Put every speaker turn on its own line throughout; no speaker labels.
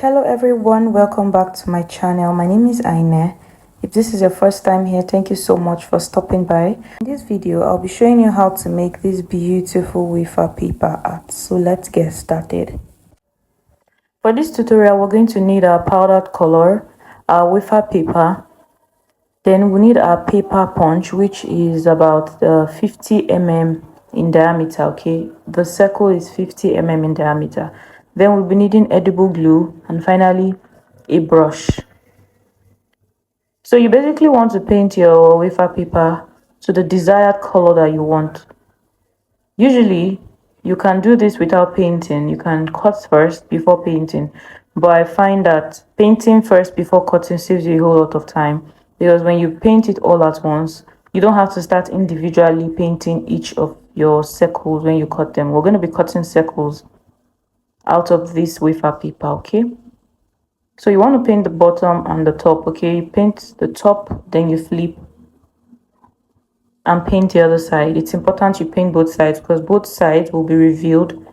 Hello everyone, welcome back to my channel. My name is Aine. If this is your first time here, thank you so much for stopping by. In this video, I'll be showing you how to make this beautiful wafer paper art. So let's get started. For this tutorial, we're going to need our powdered color, our wafer paper, then we need our paper punch, which is about 50 mm in diameter. Okay, the circle is 50 mm in diameter. Then we'll be needing edible glue, and finally a brush. So you basically want to paint your wafer paper to the desired color that you want. Usually you can do this without painting. You can cut first before painting, but I find that painting first before cutting saves you a whole lot of time, because when you paint it all at once, you don't have to start individually painting each of your circles when you cut them. We're going to be cutting circles out of this wafer paper. Okay, so you want to paint the bottom and the top. Okay, you paint the top, then you flip and paint the other side. It's important you paint both sides because both sides will be revealed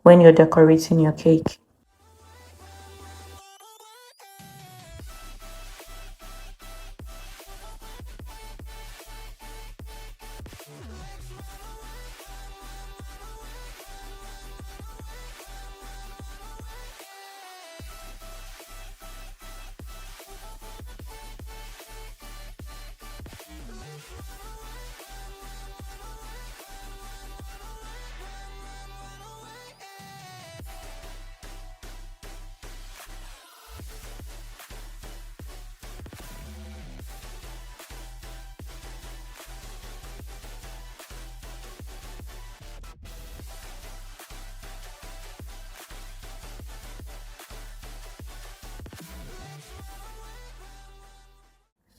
when you're decorating your cake.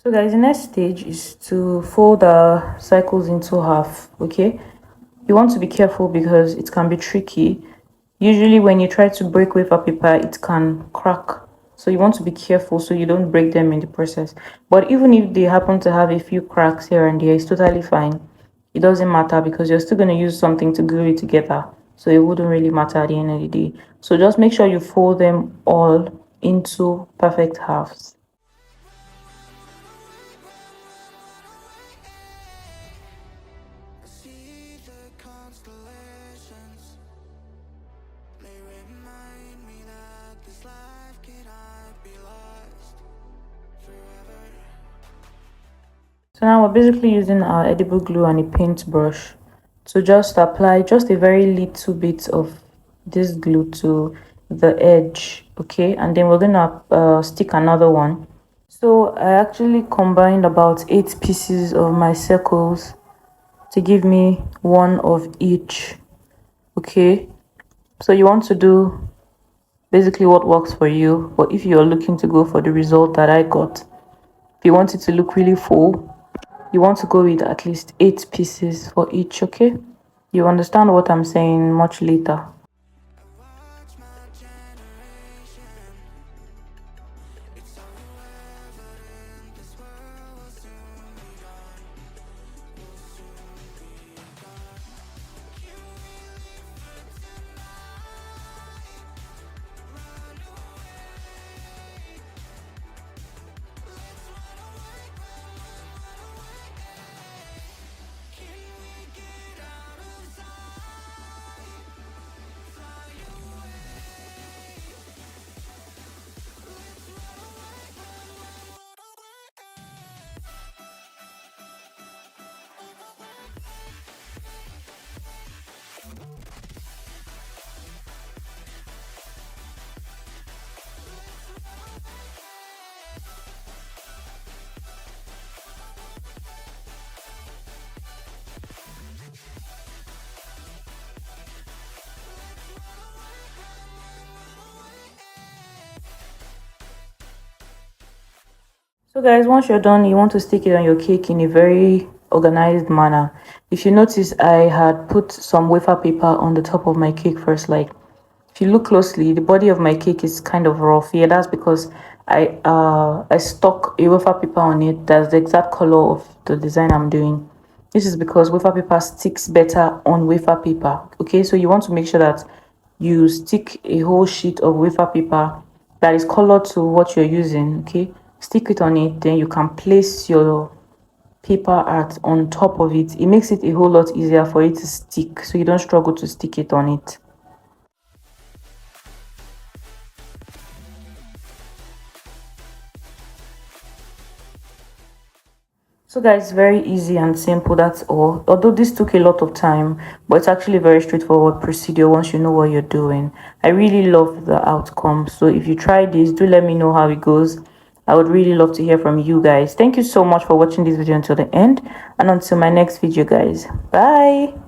So guys, the next stage is to fold the circles into half. Okay, you want to be careful because it can be tricky. Usually when you try to break wafer paper, it can crack, so you want to be careful so you don't break them in the process. But even if they happen to have a few cracks here and there, it's totally fine. It doesn't matter because you're still going to use something to glue it together, so it wouldn't really matter at the end of the day. So just make sure you fold them all into perfect halves. So now we're basically using our edible glue and a paintbrush to just apply just a very little bit of this glue to the edge. Okay, and then we're gonna stick another one. So I actually combined about 8 pieces of my circles to give me one of each. Okay, so you want to do basically what works for you, but if you're looking to go for the result that I got, if you want it to look really full, you want to go with at least 8 pieces for each. Okay, you understand what I'm saying much later. So guys, once you're done, you want to stick it on your cake in a very organized manner. If you notice, I had put some wafer paper on the top of my cake first. Like, if you look closely, the body of my cake is kind of rough. Yeah, that's because I stuck a wafer paper on it. That's the exact color of the design I'm doing. This is because wafer paper sticks better on wafer paper. Okay, so you want to make sure that you stick a whole sheet of wafer paper that is colored to what you're using. Okay, stick it on it, then you can place your paper art on top of it. It makes it a whole lot easier for it to stick, so you don't struggle to stick it on it. So guys, very easy and simple, that's all. Although this took a lot of time, but it's actually very straightforward procedure once you know what you're doing. I really love the outcome. So if you try this, do let me know how it goes. I would really love to hear from you guys. Thank you so much for watching this video until the end, and until my next video guys. Bye.